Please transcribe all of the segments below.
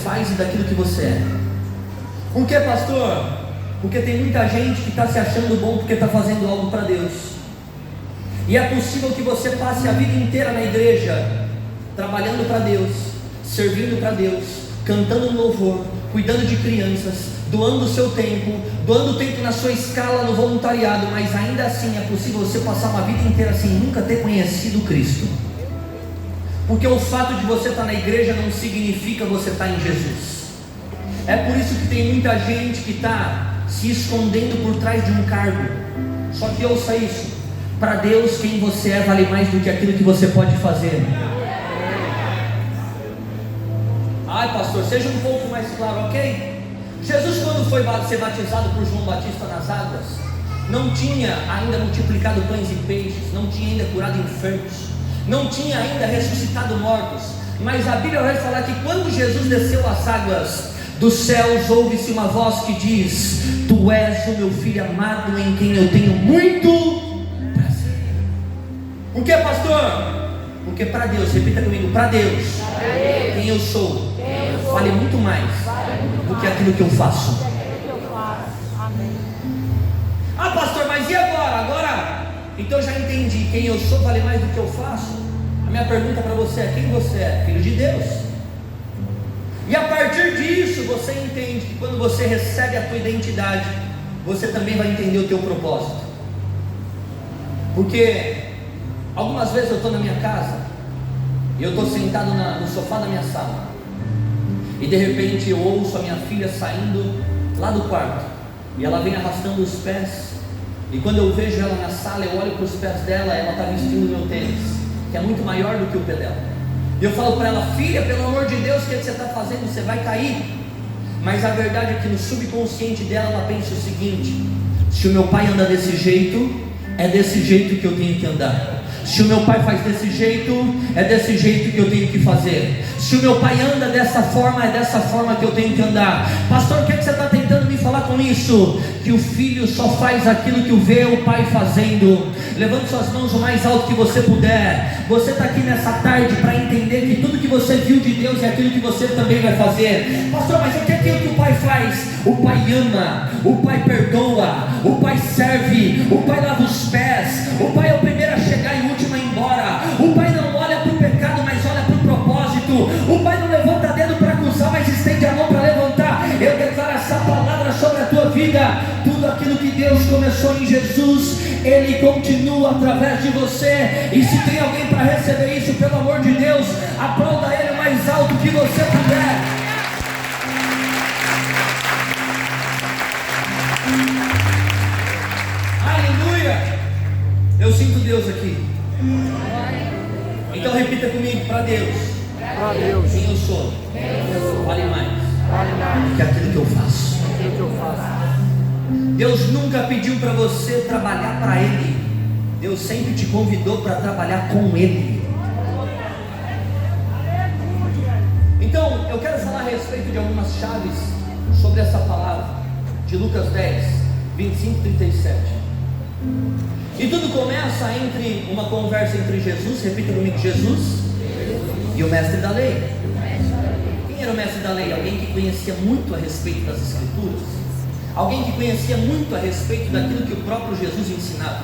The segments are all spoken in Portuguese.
faz e daquilo que você é. Por que, pastor? Porque tem muita gente que está se achando bom porque está fazendo algo para Deus. E é possível que você passe a vida inteira na igreja, trabalhando para Deus, servindo para Deus, cantando louvor, cuidando de crianças, doando o seu tempo, doando tempo na sua escala no voluntariado, mas ainda assim é possível você passar uma vida inteira sem nunca ter conhecido Cristo. Porque o fato de você estar na igreja não significa você estar em Jesus. É por isso que tem muita gente que está se escondendo por trás de um cargo. Só que ouça isso: para Deus quem você é vale mais do que aquilo que você pode fazer. Ai, pastor, seja um pouco mais claro, ok? Jesus, quando foi ser batizado por João Batista nas águas, não tinha ainda multiplicado pães e peixes, não tinha ainda curado enfermos, não tinha ainda ressuscitado mortos. Mas a Bíblia vai falar que quando Jesus desceu às águas, dos céus ouve-se uma voz que diz: Tu és o meu filho amado, em quem eu tenho muito prazer. Por que, pastor? Porque para Deus, repita comigo, para Deus, quem eu sou vale muito mais do que aquilo que eu faço. Ah, pastor, mas e agora? Agora, então eu já entendi, quem eu sou vale mais do que eu faço. A minha pergunta para você é: quem você é? Filho de Deus. E a partir disso você entende que quando você recebe a tua identidade, você também vai entender o teu propósito. Porque algumas vezes eu estou na minha casa e eu estou sentado no sofá da minha sala, e de repente eu ouço a minha filha saindo lá do quarto, e ela vem arrastando os pés, e quando eu vejo ela na sala, eu olho para os pés dela, ela está vestindo o meu tênis, que é muito maior do que o pé dela. E eu falo para ela: filha, pelo amor de Deus, o que você está fazendo? Você vai cair. Mas a verdade é que no subconsciente dela, ela pensa o seguinte: se o meu pai anda desse jeito, é desse jeito que eu tenho que andar. Se o meu pai faz desse jeito, é desse jeito que eu tenho que fazer. Se o meu pai anda dessa forma, é dessa forma que eu tenho que andar. Pastor, o que você está tentando me falar com isso? Que o filho só faz aquilo que vê o pai fazendo. Levante suas mãos o mais alto que você puder. Você está aqui nessa tarde para entender que tudo que você viu de Deus é aquilo que você também vai fazer. Pastor, mas o que é aquilo que o pai faz? O pai ama, o pai perdoa, o pai serve, o pai lava os pés, o pai é o primeiro a chegar e o último a ir embora. O pai não olha para o pecado, mas olha para o propósito. O pai não levanta dedo para acusar, mas estende a mão para levantar. Eu declaro essa palavra sobre a tua vida: tudo aquilo que Deus começou em Jesus, Ele continua através de você. E se tem alguém para receber isso, pelo amor de Deus, aplauda Ele o mais alto que você puder. Aleluia! Eu sinto Deus aqui. Então repita comigo: para Deus, quem eu sou vale mais do que aquilo que eu faço. Deus nunca pediu para você trabalhar para Ele. Deus sempre te convidou para trabalhar com Ele. Então eu quero falar a respeito de algumas chaves sobre essa palavra de Lucas 10, 25 e 37. E tudo começa entre uma conversa entre Jesus, repita comigo, Jesus e o mestre da lei. Quem era o mestre da lei? Alguém que conhecia muito a respeito das escrituras, alguém que conhecia muito a respeito daquilo que o próprio Jesus ensinava.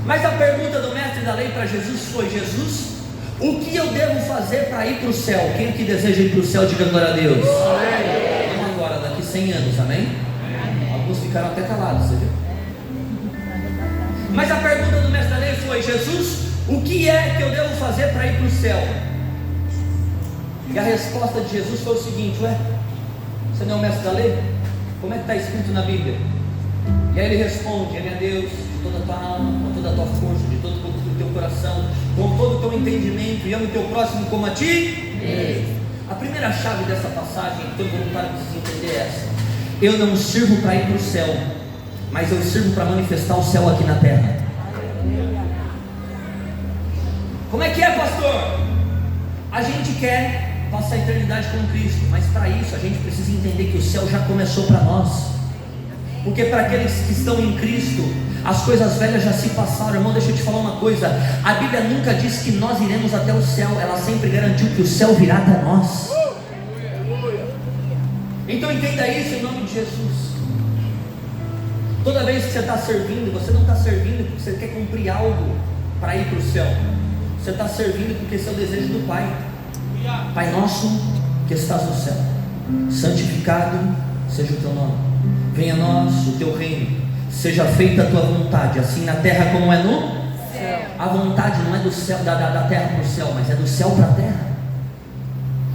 Mas a pergunta do mestre da lei para Jesus foi: Jesus, o que eu devo fazer para ir para o céu? Quem aqui deseja ir para o céu, diga glória a Deus. Não agora, daqui 100 anos, amém? Alguns ficaram até calados, você viu? Mas a pergunta do mestre da lei foi: Jesus, o que é que eu devo fazer para ir para o céu? E a resposta de Jesus foi o seguinte: ué, você não é o mestre da lei? Como é que está escrito na Bíblia? E aí ele responde: ame a Deus de toda a tua alma, com toda a tua força, de todo o teu coração, com todo o teu entendimento, e ame o teu próximo como a ti. A primeira chave dessa passagem que todo voluntário precisa entender é essa: eu não sirvo para ir para o céu, mas eu sirvo para manifestar o céu aqui na terra. Como é que é, pastor? A gente quer passar a eternidade com Cristo, mas para isso a gente precisa entender que o céu já começou para nós. Porque para aqueles que estão em Cristo, as coisas velhas já se passaram. Irmão, deixa eu te falar uma coisa: a Bíblia nunca diz que nós iremos até o céu, ela sempre garantiu que o céu virá até nós. Então entenda isso em nome de Jesus. Toda vez que você está servindo, você não está servindo porque você quer cumprir algo para ir para o céu. Você está servindo porque esse é o desejo do Pai. Pai nosso que estás no céu, santificado seja o teu nome. Venha a nós o teu reino. Seja feita a tua vontade, assim na terra como é no céu. A vontade não é do céu, da terra para o céu, mas é do céu para a terra.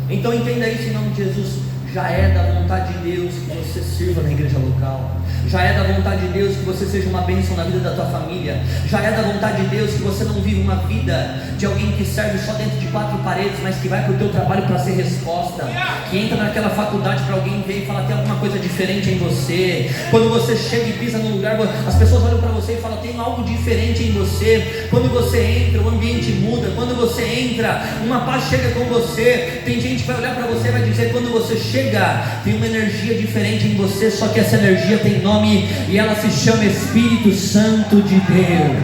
Então entenda isso em nome de Jesus. Já é da vontade de Deus que você sirva na igreja local. Já é da vontade de Deus que você seja uma bênção na vida da tua família. Já é da vontade de Deus que você não vive uma vida de alguém que serve só dentro de 4 paredes, mas que vai para o teu trabalho para ser resposta, que entra naquela faculdade para alguém ver e falar: tem alguma coisa diferente em você. Quando você chega e pisa num lugar, as pessoas olham para você e falam: tem algo diferente em você. Quando você entra, o ambiente muda. Quando você entra, uma paz chega com você. Tem gente que vai olhar para você e vai dizer: quando você chega, tem uma energia diferente em você. Só que essa energia tem nome e ela se chama Espírito Santo de Deus.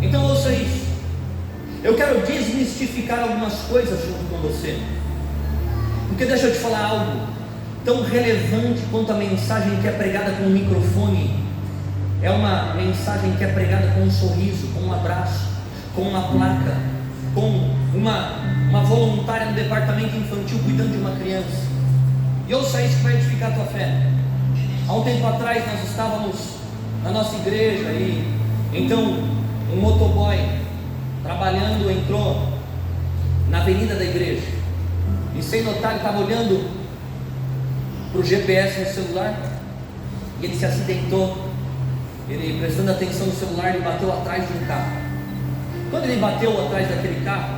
Então ouça isso. Eu quero desmistificar algumas coisas junto com você, porque deixa eu te falar algo tão relevante quanto a mensagem que é pregada com um microfone. É uma mensagem que é pregada com um sorriso, com um abraço, com uma placa, com uma voluntária no departamento infantil cuidando de uma criança. E ouça isso que vai edificar a tua fé. Há um tempo atrás nós estávamos na nossa igreja e então um motoboy trabalhando entrou na avenida da igreja e sem notar ele estava olhando para o GPS no celular e ele se acidentou. Ele, prestando atenção no celular, ele bateu atrás de um carro. Quando ele bateu atrás daquele carro,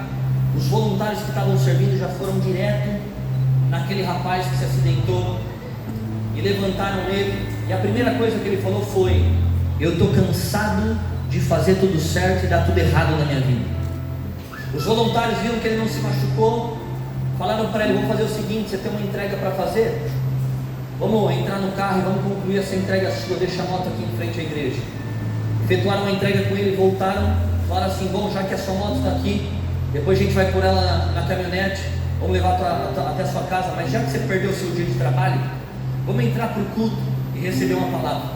os voluntários que estavam servindo já foram direto naquele rapaz que se acidentou e levantaram ele, e a primeira coisa que ele falou foi: eu estou cansado de fazer tudo certo e dar tudo errado na minha vida. Os voluntários viram que ele não se machucou, falaram para ele: vamos fazer o seguinte, você tem uma entrega para fazer? Vamos entrar no carro e vamos concluir essa entrega sua, deixa a moto aqui em frente à igreja. Efetuaram uma entrega com ele, voltaram, falaram assim: bom, já que a sua moto está aqui, depois a gente vai por ela na caminhonete, vamos levar até a sua casa, mas já que você perdeu o seu dia de trabalho, vamos entrar para o culto e receber uma palavra.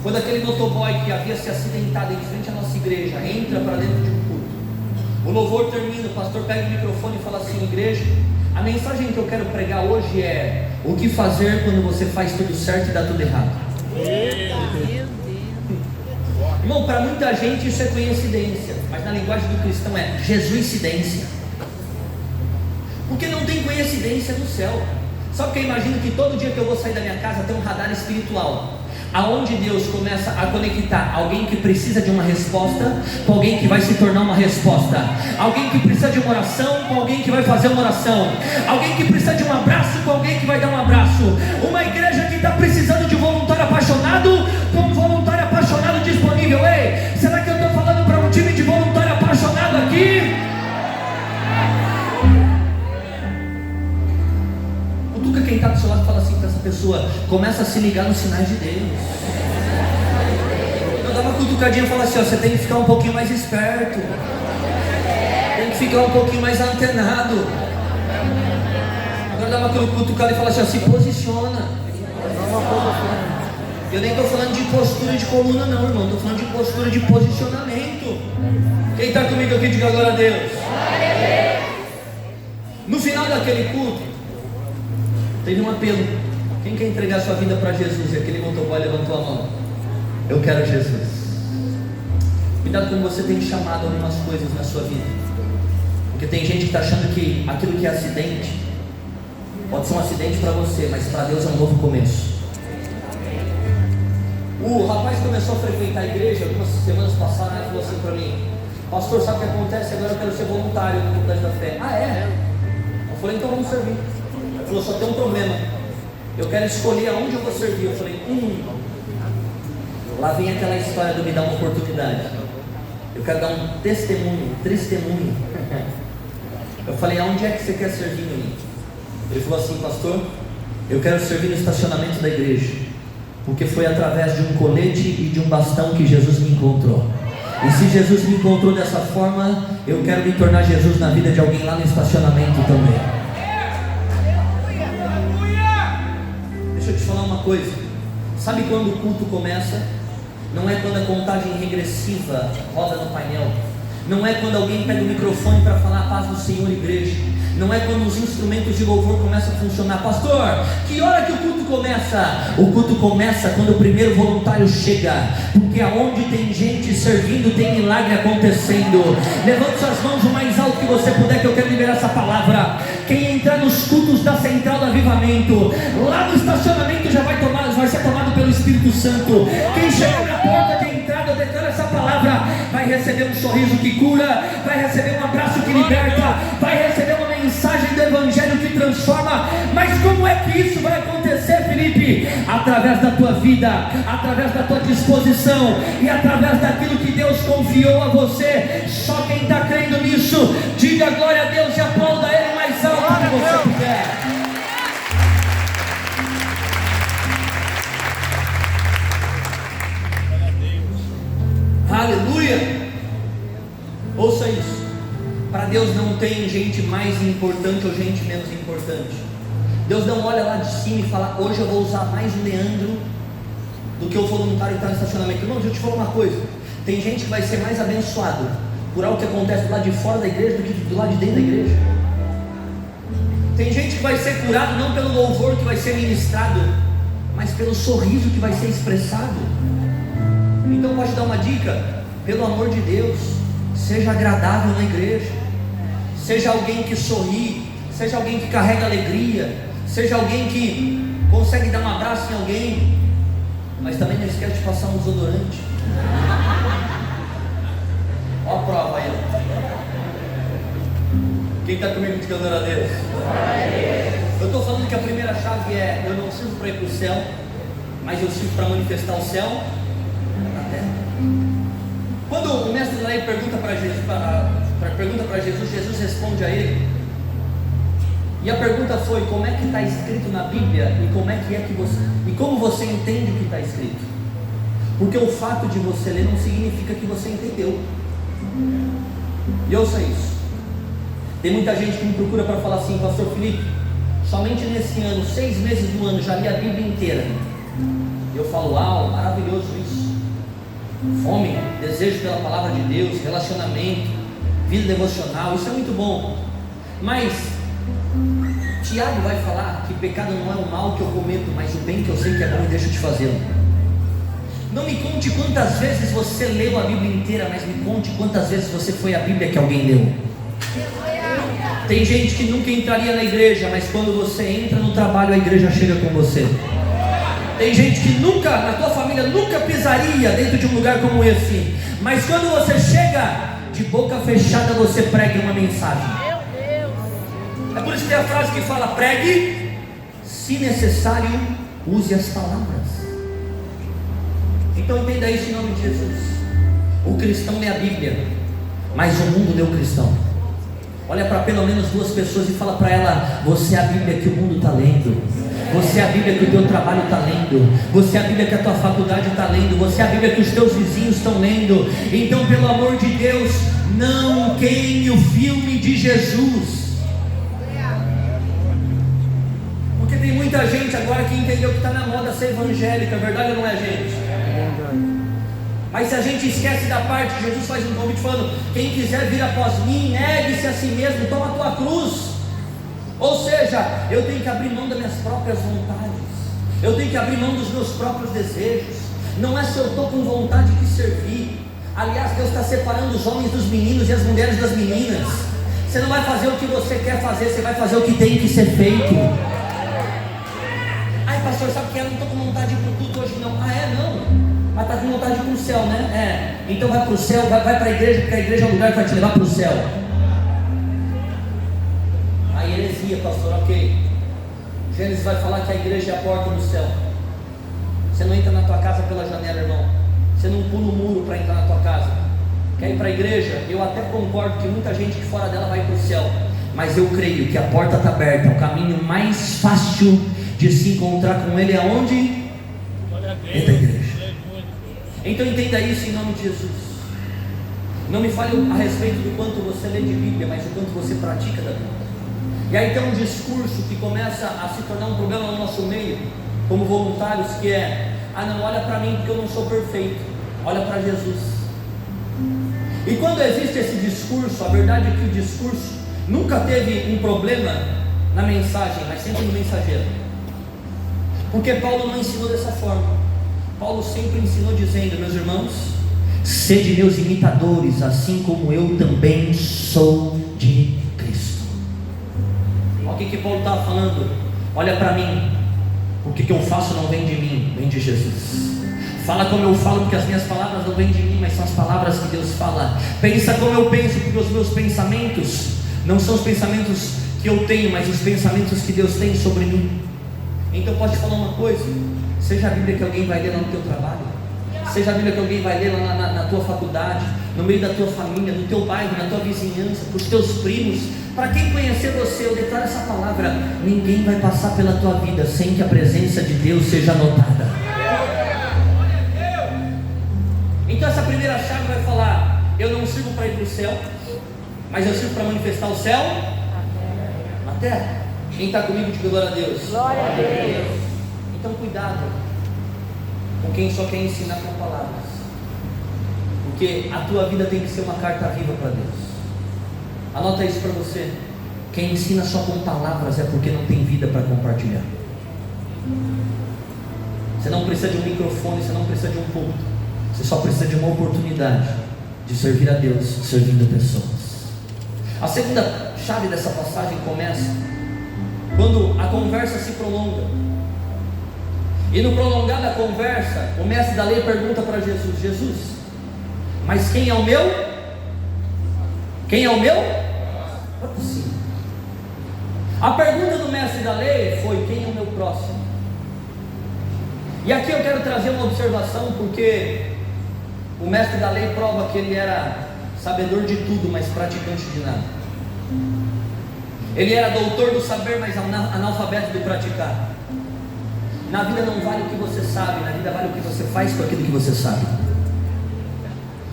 Quando aquele motoboy que havia se acidentado em frente à nossa igreja entra para dentro de um culto, o louvor termina, o pastor pega o microfone e fala assim: igreja, a mensagem que eu quero pregar hoje é: o que fazer quando você faz tudo certo e dá tudo errado. Irmão, para muita gente isso é coincidência, mas na linguagem do cristão é Jesuicidência. Porque não tem coincidência no céu. Sabe que eu imagino que todo dia que eu vou sair da minha casa tem um radar espiritual, aonde Deus começa a conectar alguém que precisa de uma resposta com alguém que vai se tornar uma resposta, alguém que precisa de uma oração com alguém que vai fazer uma oração, alguém que precisa de um abraço com alguém que vai dar um abraço, uma igreja que está precisando de voluntário apaixonado com um voluntário apaixonado disponível. Ei, será que eu estou falando para um time de voluntário apaixonado aqui? Cutuca quem está do seu lado e fala assim para essa pessoa: começa a se ligar nos sinais de Deus. Eu dava uma cutucadinha e falava assim: ó, você tem que ficar um pouquinho mais esperto, tem que ficar um pouquinho mais antenado. Agora dava uma cutucada e falava assim: ó, se posiciona. Eu nem estou falando de postura de coluna não, irmão, estou falando de postura de posicionamento. Quem está comigo aqui, diga glória a Deus. No final daquele culto teve um apelo: quem quer entregar sua vida para Jesus? E aquele motoboy levantou a mão: eu quero Jesus. Cuidado como você tem chamado algumas coisas na sua vida, porque tem gente que está achando que aquilo que é acidente pode ser um acidente para você, mas para Deus é um novo começo. O rapaz começou a frequentar a igreja algumas semanas passadas e falou assim para mim: pastor, sabe o que acontece? Agora eu quero ser voluntário na comunidade da fé. Ah, é? Eu falei: então vamos servir. Ele falou: só tem um problema, eu quero escolher aonde eu vou servir. Eu falei: lá vem aquela história do me dar uma oportunidade. Eu quero dar um testemunho. Eu falei: aonde é que você quer servir, menino? Ele falou assim: pastor, eu quero servir no estacionamento da igreja, porque foi através de um colete e de um bastão que Jesus me encontrou. E se Jesus me encontrou dessa forma, eu quero me tornar Jesus na vida de alguém lá no estacionamento também. coisa? Sabe quando o culto começa? Não é quando a contagem regressiva roda no painel. Não é quando alguém pega o microfone para falar a paz do Senhor, igreja. Não é quando os instrumentos de louvor começam a funcionar. Pastor, que hora que o culto começa? O culto começa quando o primeiro voluntário chega, porque aonde tem gente servindo tem milagre acontecendo. Levante suas mãos o mais alto que você puder, que eu quero liberar essa palavra. Quem entrar nos cultos da Central do Avivamento, lá no estacionamento vai ser tomado pelo Espírito Santo. Quem chegar na porta de entrada, eu declaro essa palavra, vai receber um sorriso que cura, vai receber um abraço que liberta, vai receber uma mensagem do Evangelho que transforma. Mas como é que isso vai acontecer, Felipe? Através da tua vida, através da tua disposição e através daquilo que Deus confiou a você. Só quem está crendo nisso, diga glória a Deus e aplauda Ele mais alto que você puder. Aleluia! Ouça isso. Para Deus não tem gente mais importante ou gente menos importante. Deus não olha lá de cima e fala: hoje eu vou usar mais o Leandro do que o voluntário que está no estacionamento. Irmão, deixa eu te falar uma coisa. Tem gente que vai ser mais abençoado por algo que acontece do lado de fora da igreja do que do lado de dentro da igreja. Tem gente que vai ser curado não pelo louvor que vai ser ministrado, mas pelo sorriso que vai ser expressado. Então pode dar uma dica: pelo amor de Deus, seja agradável na igreja, seja alguém que sorri, seja alguém que carrega alegria, seja alguém que consegue dar um abraço em alguém, mas também não esquece de passar um desodorante. Olha a prova aí. Quem está comigo de glória a Deus? Eu estou falando que a primeira chave é: eu não sirvo para ir para o céu, mas eu sirvo para manifestar o céu na terra. Quando o mestre da lei pergunta para Jesus, Jesus responde a ele. E a pergunta foi: como é que está escrito na Bíblia e como você entende o que está escrito? Porque o fato de você ler não significa que você entendeu. E ouça isso. Tem muita gente que me procura para falar assim: pastor Felipe, somente nesse ano, 6 meses do ano, já li a Bíblia inteira. E eu falo: uau, maravilhoso isso. Fome, desejo pela palavra de Deus, relacionamento, vida devocional, isso é muito bom. Mas Tiago vai falar que pecado não é o mal que eu cometo, mas o bem que eu sei que é bom e deixo de fazê-lo. Não me conte quantas vezes você leu a Bíblia inteira, mas me conte quantas vezes você foi a Bíblia que alguém leu. Tem gente que nunca entraria na igreja, mas quando você entra no trabalho, a igreja chega com você. Tem gente que nunca, na tua família, nunca pisaria dentro de um lugar como esse, mas quando você chega, de boca fechada você prega uma mensagem. É por isso que tem a frase que fala: pregue, se necessário, use as palavras. Então entenda isso em nome de Jesus. O cristão lê a Bíblia, mas o mundo lê o cristão. Olha para pelo menos 2 pessoas e fala para ela: você é a Bíblia que o mundo está lendo. Você é a Bíblia que o teu trabalho está lendo. Você é a Bíblia que a tua faculdade está lendo. Você é a Bíblia que os teus vizinhos estão lendo. Então, pelo amor de Deus, não queime o filme de Jesus. Porque tem muita gente agora que entendeu que está na moda ser evangélica. É verdade ou não é, gente? Mas se a gente esquece da parte, Jesus faz um convite falando: quem quiser vir após mim, negue-se a si mesmo, toma a tua cruz. Ou seja, eu tenho que abrir mão das minhas próprias vontades, eu tenho que abrir mão dos meus próprios desejos. Não é se eu estou com vontade de servir. Aliás, Deus está separando os homens dos meninos e as mulheres das meninas. Você não vai fazer o que você quer fazer, você vai fazer o que tem que ser feito. Ai, pastor, sabe que eu não estou com vontade de ir para o culto hoje não. Ah, é? Não? Mas está com vontade de ir para o céu, né? É. Então vai para o céu, vai para a igreja, porque a igreja é o lugar que vai te levar para o céu. A heresia, pastor, ok. Gênesis vai falar que a igreja é a porta do céu. Você não entra na tua casa pela janela, irmão. Você não pula o muro para entrar na tua casa. Quer ir para a igreja? Eu até concordo que muita gente que fora dela vai para o céu, mas eu creio que a porta está aberta. O caminho mais fácil de se encontrar com Ele é onde? Dentro da igreja. Então entenda isso em nome de Jesus. Não me fale a respeito do quanto você lê de Bíblia, mas o quanto você pratica da Bíblia. E aí tem um discurso que começa a se tornar um problema no nosso meio, como voluntários, que é: ah, não olha para mim porque eu não sou perfeito, olha para Jesus. E quando existe esse discurso, a verdade é que o discurso nunca teve um problema na mensagem, mas sempre no mensageiro, porque Paulo não ensinou dessa forma. Paulo sempre ensinou dizendo: meus irmãos, sede meus imitadores, assim como eu também sou de Cristo. Olha o que Paulo estava falando: olha para mim, o que eu faço não vem de mim, vem de Jesus. Fala como eu falo, porque as minhas palavras não vêm de mim, mas são as palavras que Deus fala. Pensa como eu penso, porque os meus pensamentos não são os pensamentos que eu tenho, mas os pensamentos que Deus tem sobre mim. Então posso te falar uma coisa: seja a Bíblia que alguém vai ler lá no teu trabalho, seja a Bíblia que alguém vai ler lá na tua faculdade, no meio da tua família, no teu bairro, na tua vizinhança, para os teus primos, para quem conhecer você, eu declaro essa palavra: ninguém vai passar pela tua vida sem que a presença de Deus seja notada. Então essa primeira chave vai falar: eu não sirvo para ir para o céu, mas eu sirvo para manifestar o céu na terra. Quem está comigo, diga glória a Deus. Glória a Deus. Então cuidado com quem só quer ensinar com palavras, porque a tua vida tem que ser uma carta viva para Deus. Anota isso para você: quem ensina só com palavras é porque não tem vida para compartilhar. Você não precisa de um microfone, você não precisa de um púlpito, você só precisa de uma oportunidade de servir a Deus servindo pessoas. A segunda chave dessa passagem começa quando a conversa se prolonga. E no prolongar da conversa, o mestre da lei pergunta para Jesus: Jesus, mas quem é o meu? Quem é o meu? Não é possível. A pergunta do mestre da lei foi: quem é o meu próximo? E aqui eu quero trazer uma observação, porque o mestre da lei prova que ele era sabedor de tudo, mas praticante de nada. Ele era doutor do saber, mas analfabeto do praticar. Na vida não vale o que você sabe, na vida vale o que você faz com aquilo que você sabe.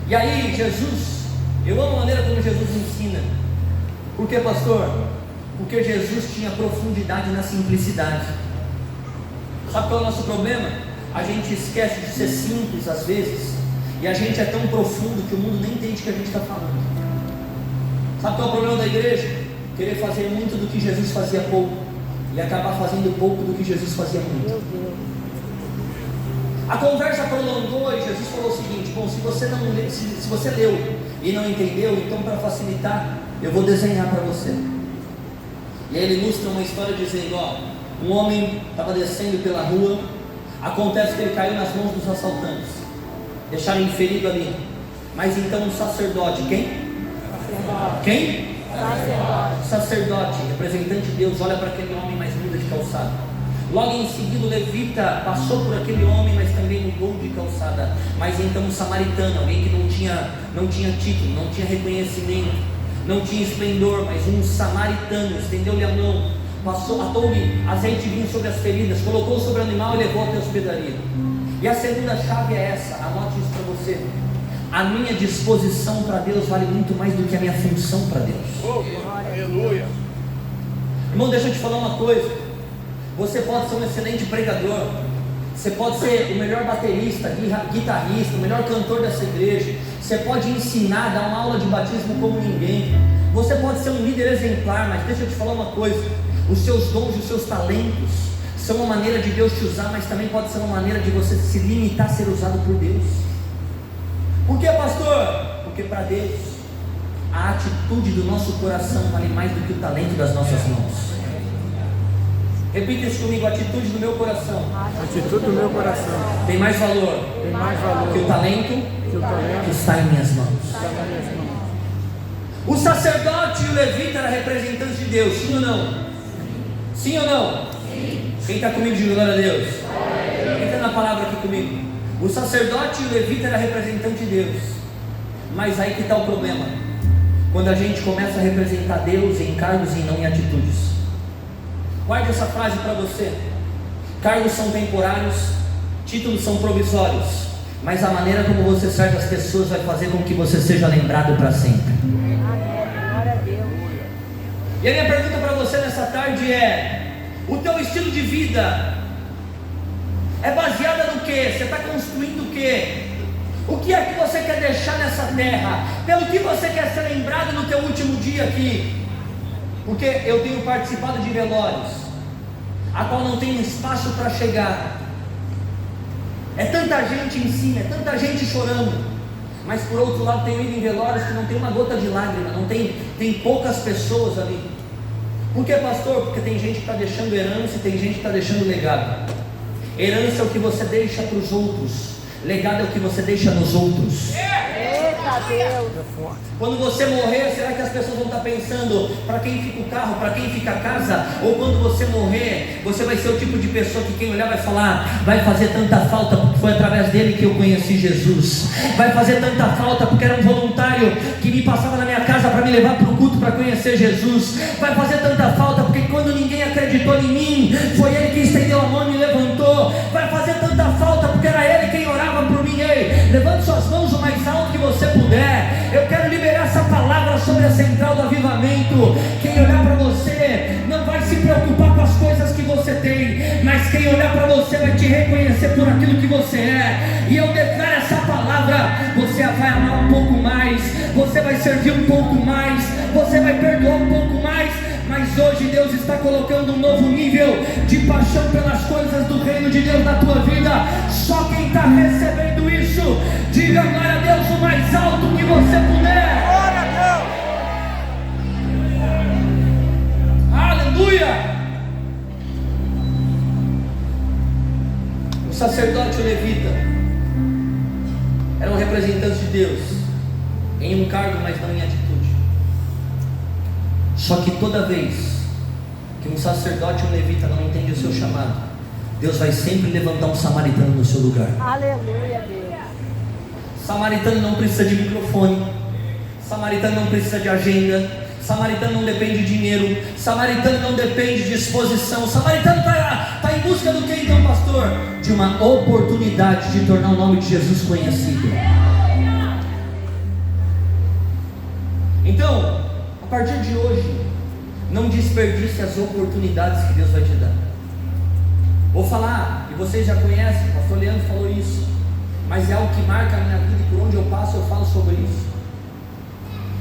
E aí Jesus, eu amo a maneira como Jesus ensina. Por que, pastor? Porque Jesus tinha profundidade na simplicidade. Sabe qual é o nosso problema? A gente esquece de ser simples às vezes, e a gente é tão profundo que o mundo nem entende o que a gente está falando. Sabe qual é o problema da igreja? Querer fazer muito do que Jesus fazia pouco, e acabar fazendo pouco do que Jesus fazia muito. A conversa prolongou e Jesus falou o seguinte: bom, se você leu e não entendeu, então para facilitar, eu vou desenhar para você. E aí ele ilustra uma história dizendo: ó, um homem estava descendo pela rua, acontece que ele caiu nas mãos dos assaltantes, deixaram ele ferido ali. Mas então um sacerdote, quem? Sacerdote, representante de Deus, olha para aquele homem, mas muda de calçada. Logo em seguida o levita passou por aquele homem, mas também mudou de calçada. Mas então um samaritano, alguém que não tinha título, não tinha reconhecimento, não tinha esplendor, mas um samaritano estendeu-lhe a mão, passou, atou-lhe azeite e vinho sobre as feridas, colocou sobre o animal e levou até a hospedaria. E a segunda chave é essa, anote isso para você: a minha disposição para Deus vale muito mais do que a minha função para Deus. Aleluia. Irmão, deixa eu te falar uma coisa: você pode ser um excelente pregador, você pode ser o melhor baterista, guitarrista, o melhor cantor dessa igreja, você pode ensinar, dar uma aula de batismo como ninguém, você pode ser um líder exemplar, mas deixa eu te falar uma coisa: os seus dons e os seus talentos são uma maneira de Deus te usar, mas também pode ser uma maneira de você se limitar a ser usado por Deus. Por que, pastor? Porque para Deus a atitude do nosso coração vale mais do que o talento das nossas mãos. Repita isso comigo: a atitude do meu coração. A atitude do meu coração Tem mais valor que o talento que está em minhas mãos. O sacerdote e o levita eram representantes de Deus, sim ou não? Sim ou não? Sim. Quem está comigo, diga glória a Deus. Entra na palavra aqui comigo. O sacerdote e o levita eram representantes de Deus. Mas aí que está o problema: quando a gente começa a representar Deus em cargos e não em atitudes. Guarde essa frase para você: cargos são temporários, títulos são provisórios, mas a maneira como você serve as pessoas vai fazer com que você seja lembrado para sempre. Glória a Deus. E a minha pergunta para você nessa tarde é: o teu estilo de vida É baseada no que? Você está construindo o que? O que é que você quer deixar nessa terra? Pelo que você quer ser lembrado no teu último dia aqui? Porque eu tenho participado de velórios, a qual não tem espaço para chegar. É tanta gente em cima, é tanta gente chorando. Mas por outro lado, tenho ido em velórios que não tem uma gota de lágrima, não tem poucas pessoas ali. Por que, pastor? Porque tem gente que está deixando herança e tem gente que está deixando legado. Herança é o que você deixa para os outros, legado é o que você deixa nos outros. Eita Deus! Quando você morrer, será que as pessoas vão estar pensando para quem fica o carro, para quem fica a casa? Ou quando você morrer, você vai ser o tipo de pessoa que quem olhar vai falar: vai fazer tanta falta porque foi através dele que eu conheci Jesus. Vai fazer tanta falta porque era um voluntário que me passava na minha casa para me levar para o culto para conhecer Jesus. Vai fazer tanta falta porque quando ninguém acreditou em mim, foi ele que estendeu a mão e me levantou. Vai fazer tanta falta porque era ele quem orava por mim. Ei, levante suas mãos o mais alto que você puder. Eu quero liberar essa palavra sobre a central do avivamento. Quem olhar para você não vai se preocupar com as coisas que você tem, mas quem olhar para você vai te reconhecer por aquilo que você é. E eu declaro essa palavra: você vai amar um pouco mais, você vai servir um pouco mais, você vai perdoar um pouco mais. Mas hoje Deus está colocando um novo nível de paixão pelas coisas do reino de Deus na tua vida. Só quem está recebendo isso, diga glória a Deus o mais alto que você puder. Glória a Deus. Aleluia. O sacerdote e o levita eram representantes de Deus em um cargo, mas não em atitude. Só que toda vez que um sacerdote ou um levita não entende o seu chamado, Deus vai sempre levantar um samaritano no seu lugar. Aleluia, Deus. Samaritano não precisa de microfone, samaritano não precisa de agenda, samaritano não depende de dinheiro, samaritano não depende de exposição. Samaritano está em busca do que então, pastor? De uma oportunidade de tornar o nome de Jesus conhecido. Então, a partir de hoje, não desperdice as oportunidades que Deus vai te dar. Vou falar, e vocês já conhecem, o pastor Leandro falou isso, mas é algo que marca a minha vida e por onde eu passo eu falo sobre isso.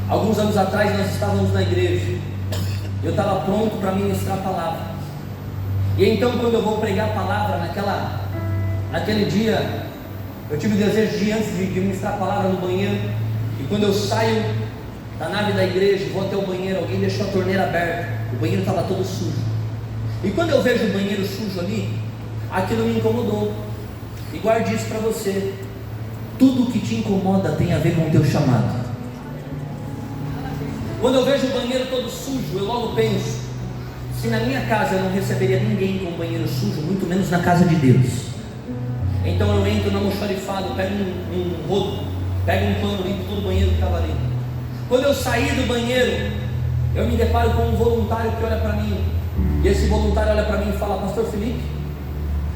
Alguns anos atrás nós estávamos na igreja, eu estava pronto para ministrar a palavra, e então quando eu vou pregar a palavra, naquele dia, eu tive o desejo de antes de ministrar a palavra no banheiro, e quando eu saio da nave da igreja, vou até o banheiro, alguém deixou a torneira aberta, o banheiro estava todo sujo, e quando eu vejo o banheiro sujo ali, aquilo me incomodou. E guarde isso para você: tudo que te incomoda tem a ver com o teu chamado. Quando eu vejo o banheiro todo sujo, eu logo penso: se na minha casa eu não receberia ninguém com o banheiro sujo, muito menos na casa de Deus. Então eu entro na almoxarifado, pego um rodo, pego um pano, limpo todo o banheiro que estava ali. Quando eu saí do banheiro, eu me deparo com um voluntário que olha para mim, e esse voluntário olha para mim e fala: pastor Felipe,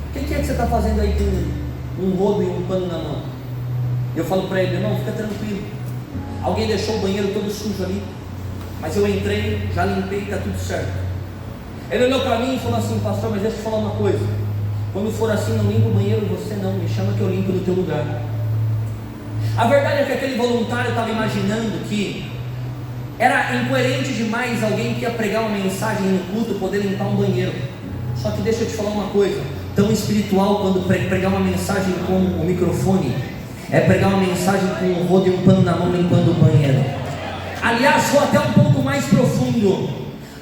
o que é que você está fazendo aí com um rodo e um pano na mão? Eu falo para ele: irmão, fica tranquilo, alguém deixou o banheiro todo sujo ali, mas eu entrei, já limpei, está tudo certo. Ele olhou para mim e falou assim: pastor, mas deixa eu te falar uma coisa, quando for assim, não limpa o banheiro você não, me chama que eu limpo no teu lugar. A verdade é que aquele voluntário estava imaginando que era incoerente demais alguém que ia pregar uma mensagem no culto poder limpar um banheiro. Só que deixa eu te falar uma coisa, tão espiritual quando pregar uma mensagem com o microfone é pregar uma mensagem com um rodo e um pano na mão limpando o banheiro. Aliás, vou até um pouco mais profundo.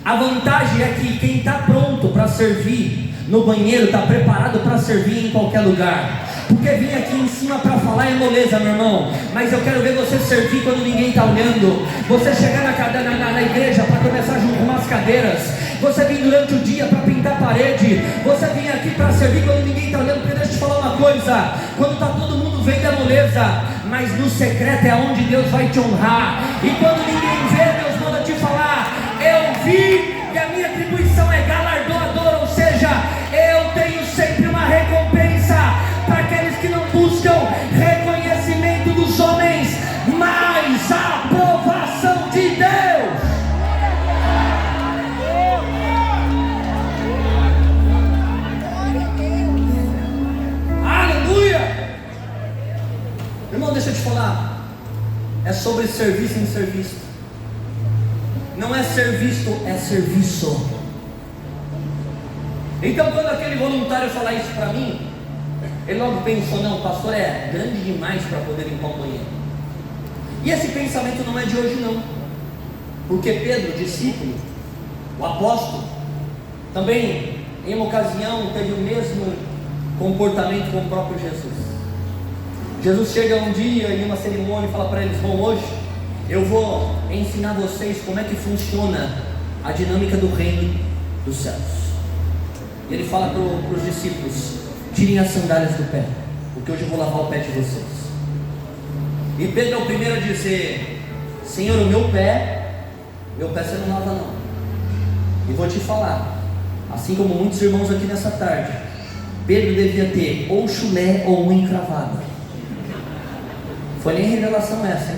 A vantagem é que quem está pronto para servir no banheiro está preparado para servir em qualquer lugar. Porque vir aqui em cima para falar é moleza, meu irmão, mas eu quero ver você servir quando ninguém está olhando. Você chegar na igreja para começar junto com umas cadeiras, você vir durante o dia para pintar a parede, você vir aqui para servir quando ninguém está olhando. Porque deixa eu te falar uma coisa, quando está todo mundo vendo é moleza, mas no secreto é onde Deus vai te honrar. E quando ninguém vê, Deus manda te falar: eu vi e a minha atribuição é galardoadora, ou seja, eu tenho sempre uma recompensa para aqueles que não buscam reconhecimento dos homens, mas a aprovação de Deus. sobre ser visto em ser visto. Não é ser visto, é serviço. Então quando aquele voluntário falar isso para mim, ele logo pensou, não, o pastor é grande demais para poder limpar o banheiro. E esse pensamento não é de hoje não, porque Pedro, discípulo, o apóstolo, também em uma ocasião teve o mesmo comportamento com o próprio Jesus. Jesus chega um dia em uma cerimônia e fala para eles, bom, hoje eu vou ensinar vocês como é que funciona a dinâmica do reino dos céus. E ele fala para os discípulos, tirem as sandálias do pé, porque hoje eu vou lavar o pé de vocês. E Pedro é o primeiro a dizer, Senhor, o meu pé você não lava não. E vou te falar, assim como muitos irmãos aqui nessa tarde, Pedro devia ter ou chulé ou unha encravada. Foi nem revelação essa, hein?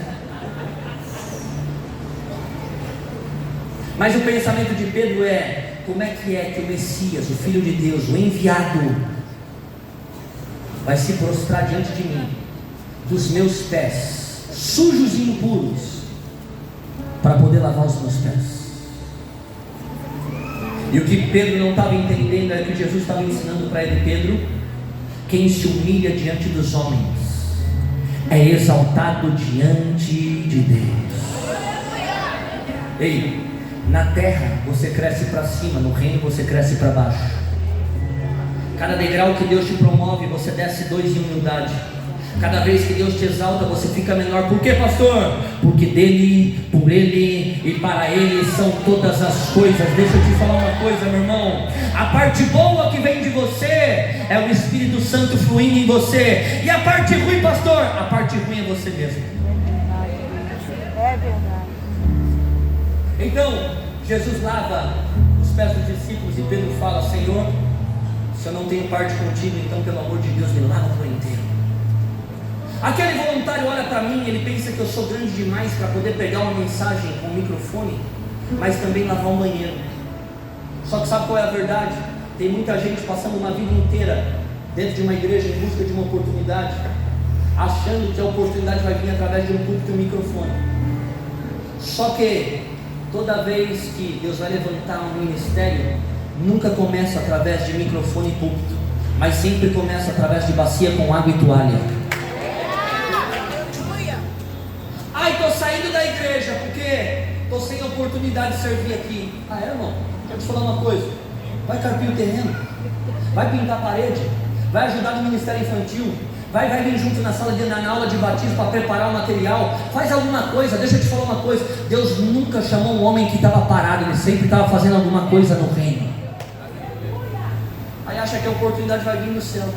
Mas o pensamento de Pedro é, como é que o Messias, o Filho de Deus, o enviado, vai se prostrar diante de mim, dos meus pés, sujos e impuros, para poder lavar os meus pés. E o que Pedro não estava entendendo é que Jesus estava ensinando para ele, Pedro, quem se humilha diante dos homens, é exaltado diante de Deus. Ei, na terra você cresce para cima, no reino você cresce para baixo. Cada degrau que Deus te promove, você desce 2 em humildade. Cada vez que Deus te exalta, você fica menor. Por quê, pastor? Porque dele, por ele e para ele são todas as coisas. Deixa eu te falar uma coisa, meu irmão. A parte boa que vem de você é o Espírito Santo fluindo em você. E a parte ruim, pastor? A parte ruim é você mesmo. É verdade. Então, Jesus lava os pés dos discípulos e Pedro fala, Senhor, se eu não tenho parte contigo, então pelo amor de Deus me lava por inteiro. Aquele voluntário olha para mim, ele pensa que eu sou grande demais para poder pegar uma mensagem com o microfone, mas também lavar um banheiro. Só que sabe qual é a verdade? Tem muita gente passando uma vida inteira dentro de uma igreja em busca de uma oportunidade, achando que a oportunidade vai vir através de um púlpito e um microfone. Só que toda vez que Deus vai levantar um ministério, nunca começa através de microfone e púlpito, mas sempre começa através de bacia com água e toalha. Ai, estou saindo da igreja porque estou sem oportunidade de servir aqui. Ah, é, irmão? Deixa eu te falar uma coisa. Vai carpir o terreno, vai pintar a parede, vai ajudar no ministério infantil, vai vir junto na aula de batismo para preparar o material, faz alguma coisa. Deixa eu te falar uma coisa, Deus nunca chamou um homem que estava parado, ele sempre estava fazendo alguma coisa no reino. Aí acha que a oportunidade vai vir do céu.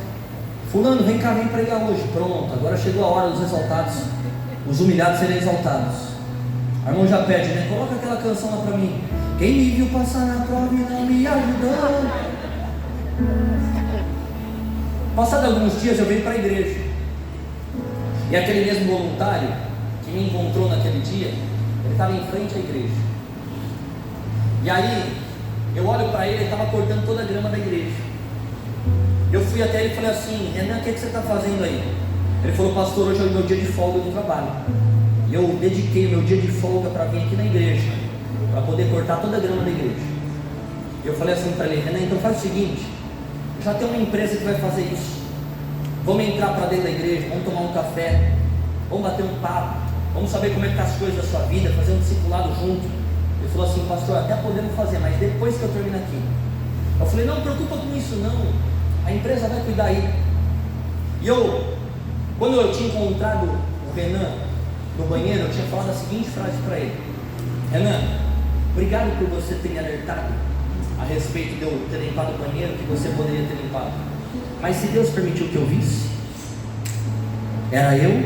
Fulano, vem cá, vem pregar hoje. Pronto, agora chegou a hora dos exaltados, os humilhados serem exaltados. A irmã já pede, né? Coloca aquela canção lá para mim. Quem me viu passar na prova e não me ajudou. Passados alguns dias eu venho para a igreja, e aquele mesmo voluntário que me encontrou naquele dia, ele estava em frente à igreja. E aí eu olho para ele estava cortando toda a grama da igreja. Eu fui até ele e falei assim, Renan, o que você está fazendo aí? Ele falou, pastor, hoje é o meu dia de folga do trabalho, e eu dediquei o meu dia de folga para vir aqui na igreja, para poder cortar toda a grama da igreja. Eu falei assim para ele, Renan, então faz o seguinte, já tem uma empresa que vai fazer isso, vamos entrar para dentro da igreja, vamos tomar um café, vamos bater um papo, vamos saber como é que está as coisas da sua vida, fazer um discipulado junto. Ele falou assim, pastor, até podemos fazer, mas depois que eu termino aqui. Eu falei, não, não preocupa com isso não, a empresa vai cuidar aí. E quando eu tinha encontrado o Renan no banheiro, eu tinha falado a seguinte frase para ele, Renan, obrigado por você ter me alertado a respeito de eu ter limpado o banheiro, que você poderia ter limpado, mas se Deus permitiu que eu visse, era eu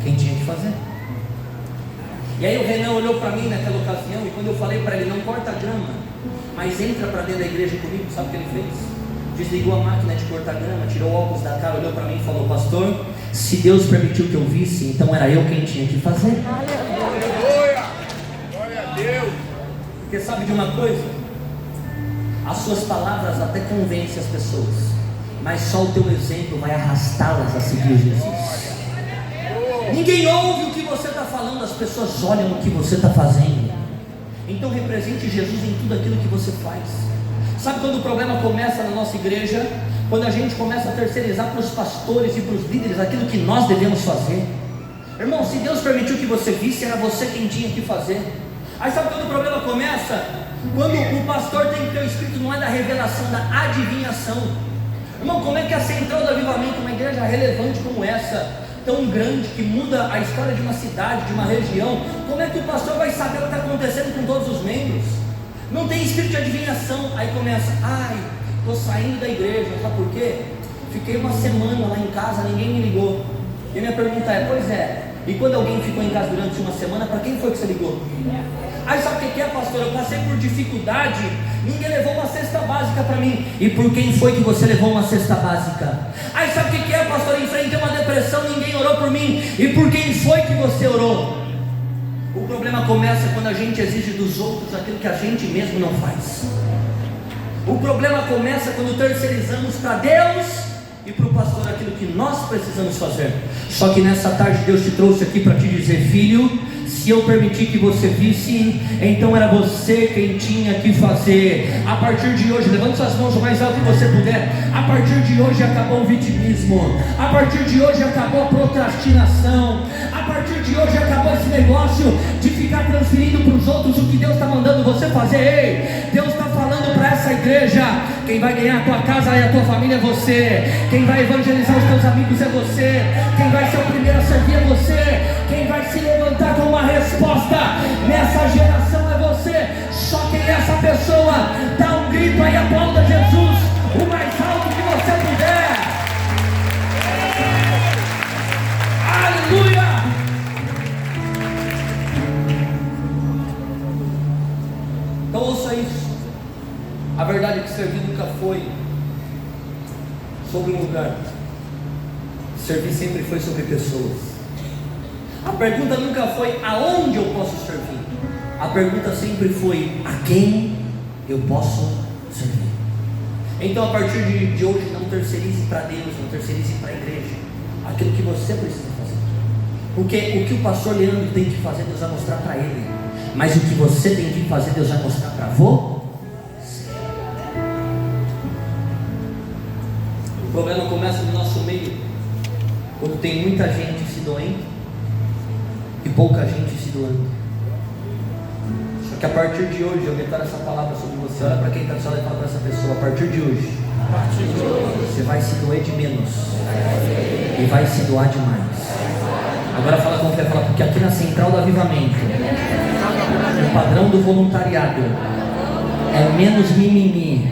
quem tinha que fazer. E aí o Renan olhou para mim naquela ocasião, e quando eu falei para ele, não corta a grama, mas entra para dentro da igreja comigo, sabe o que ele fez? Desligou a máquina de cortar grama, tirou o óculos da cara, olhou para mim e falou, pastor, se Deus permitiu que eu visse, então era eu quem tinha que fazer. Aleluia! Glória a Deus! Porque sabe de uma coisa? As suas palavras até convencem as pessoas, mas só o teu exemplo vai arrastá-las a seguir Jesus. Ninguém ouve o que você está falando, as pessoas olham o que você está fazendo. Então represente Jesus em tudo aquilo que você faz. Sabe quando o problema começa na nossa igreja? Quando a gente começa a terceirizar para os pastores e para os líderes aquilo que nós devemos fazer. Irmão, se Deus permitiu que você visse, era você quem tinha que fazer. Aí sabe quando o problema começa? Quando o pastor tem que ter o espírito, não é da revelação, da adivinhação. Irmão, como é que a central do avivamento, uma igreja relevante como essa, tão grande, que muda a história de uma cidade, de uma região, como é que o pastor vai saber o que está acontecendo com todos os membros? Não tem espírito de adivinhação. Aí começa, estou saindo da igreja, sabe por quê? Fiquei uma semana lá em casa, ninguém me ligou. E a minha pergunta é, pois é, e quando alguém ficou em casa durante uma semana, para quem foi que você ligou? Aí sabe o que é, pastor? Eu passei por dificuldade, ninguém levou uma cesta básica para mim. E por quem foi que você levou uma cesta básica? Aí sabe o que é, pastor? Eu enfrentei uma depressão, ninguém orou por mim. E por quem foi que você orou? O problema começa quando a gente exige dos outros aquilo que a gente mesmo não faz. O problema começa quando terceirizamos para Deus e para o pastor aquilo que nós precisamos fazer. Só que nessa tarde Deus te trouxe aqui para te dizer, filho, se eu permitir que você visse, então era você quem tinha que fazer. A partir de hoje, levante suas mãos o mais alto que você puder. A partir de hoje acabou o vitimismo. A partir de hoje acabou a procrastinação. A partir de hoje acabou esse negócio de ficar transferindo para os outros o que Deus está mandando você fazer. Ei, Deus está falando para essa igreja, quem vai ganhar a tua casa e a tua família é você. Quem vai evangelizar os teus amigos é você. Quem vai ser o primeiro a servir é você. Quem vai se levantar com uma resposta nessa geração é você. Só quem é essa pessoa, dá um grito aí, aplauda Jesus o mais alto que você puder. Aleluia! Então ouça isso. A verdade é que servir nunca foi sobre um lugar. Servir sempre foi sobre pessoas. A pergunta nunca foi aonde eu posso servir. A pergunta sempre foi a quem eu posso servir. Então a partir de hoje não terceirize para Deus, não terceirize para a igreja aquilo que você precisa fazer. Porque o que o pastor Leandro tem que fazer, Deus vai mostrar para ele. Mas o que você tem que fazer, Deus vai mostrar para você. O problema começa no nosso meio, quando tem muita gente se doendo e pouca gente se doando. Só que a partir de hoje eu declaro essa palavra sobre você. Olha para quem está do seu lado e fala para essa pessoa: a partir de hoje você vai se doer de menos e vai se doar demais. Agora fala com fé, fala, porque aqui na Central do Avivamento o padrão do voluntariado é menos mimimi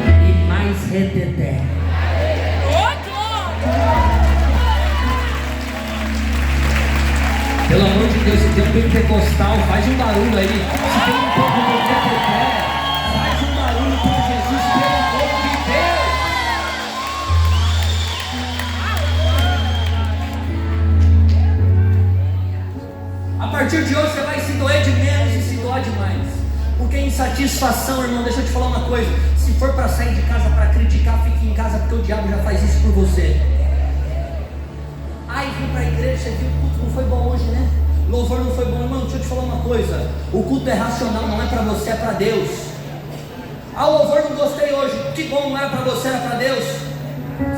e mais reteté. Pelo amor de Deus, se tem um pentecostal, faz um barulho aí. Se tem um povo do reteté, faz um barulho para Jesus, pelo amor de Deus. A partir de hoje você vai se doer de menos e se doar demais. Porque insatisfação, irmão, deixa eu te falar uma coisa. Se for para sair de casa para criticar, fique em casa, porque o diabo já faz isso por você. Ai, vim para a igreja, você viu, o culto não foi bom hoje, né? Louvor não foi bom. Irmão, deixa eu te falar uma coisa. O culto é racional, não é para você, é para Deus. Ah, o louvor não gostei hoje. Que bom, não era para você, era para Deus.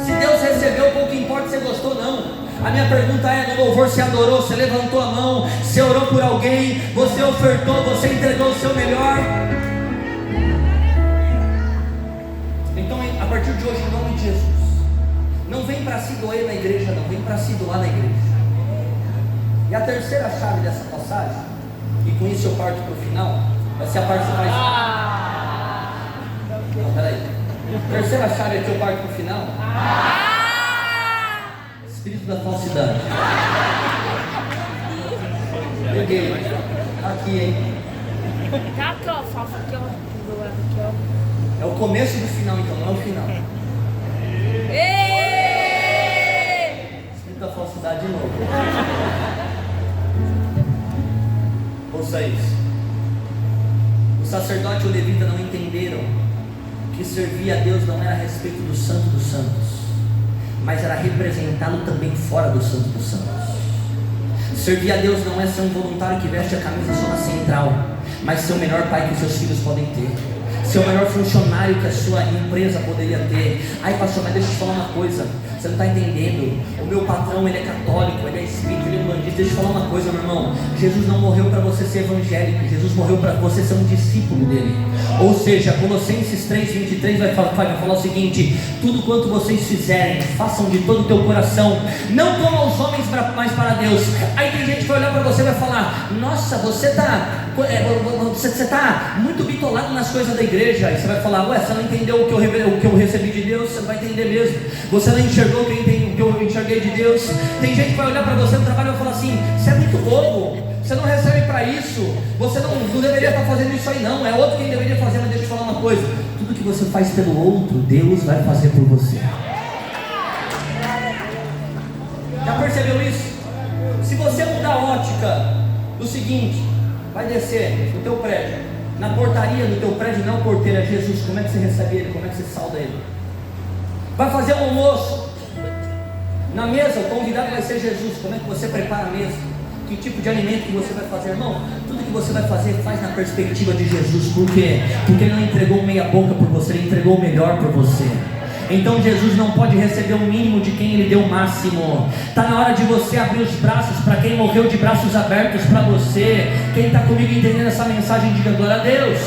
Se Deus recebeu, pouco importa se você gostou ou não. A minha pergunta é: no louvor você adorou, você levantou a mão, você orou por alguém, você ofertou, você entregou o seu melhor. Então, a partir de hoje, em nome de Jesus, não vem para se doer na igreja, não, vem para se doar na igreja. E a terceira chave dessa passagem, e com isso eu parto para o final, vai ser a parte mais... Não, peraí. A terceira chave aqui eu parto para o final. Espírito da falsidade. Peguei. Aqui, hein? É o começo do final, então, não é o final. Espírito da falsidade de novo. Ouça isso. O sacerdote e o levita não entenderam que servir a Deus não era a respeito do Santo dos Santos, mas era representá-lo também fora do Santo dos Santos. Servir a Deus não é ser um voluntário que veste a camisa só na central, mas ser o melhor pai que os seus filhos podem ter, ser o melhor funcionário que a sua empresa poderia ter. Ai pastor, mas deixa eu te falar uma coisa, você não está entendendo, o meu patrão ele é católico, ele é espírita, ele é bandista. Deixa eu te falar uma coisa, meu irmão, Jesus não morreu para você ser evangélico, Jesus morreu para você ser um discípulo dele. Ou seja, Colossenses 3:23 vai falar o seguinte: tudo quanto vocês fizerem, façam de todo o teu coração, não como aos homens, mas para Deus. Aí tem gente que vai olhar para você e vai falar: nossa, você está muito bitolado nas coisas da igreja. Aí você vai falar: ué, você não entendeu o que eu recebi de Deus? Você não vai entender mesmo. Você não enxergou o que eu enxerguei de Deus. Tem gente que vai olhar para você no trabalho e vai falar assim: você é muito bobo, você não recebe para isso, você não deveria estar fazendo isso aí não, é outro quem deveria fazer. Mas deixa eu te falar uma coisa: tudo que você faz pelo outro, Deus vai fazer por você. Já percebeu isso? Se você mudar a ótica do seguinte: vai descer no teu prédio, na portaria do teu prédio não é o porteiro, é Jesus. Como é que você recebe ele? Como é que você sauda ele? Vai fazer um almoço, na mesa o convidado vai ser Jesus. Como é que você prepara a mesa? Que tipo de alimento que você vai fazer, irmão? Tudo que você vai fazer, faz na perspectiva de Jesus. Por quê? Porque Ele não entregou meia boca por você, Ele entregou o melhor por você. Então Jesus não pode receber o mínimo de quem Ele deu o máximo. Está na hora de você abrir os braços para quem morreu de braços abertos para você. Quem está comigo entendendo essa mensagem, diga glória a Deus.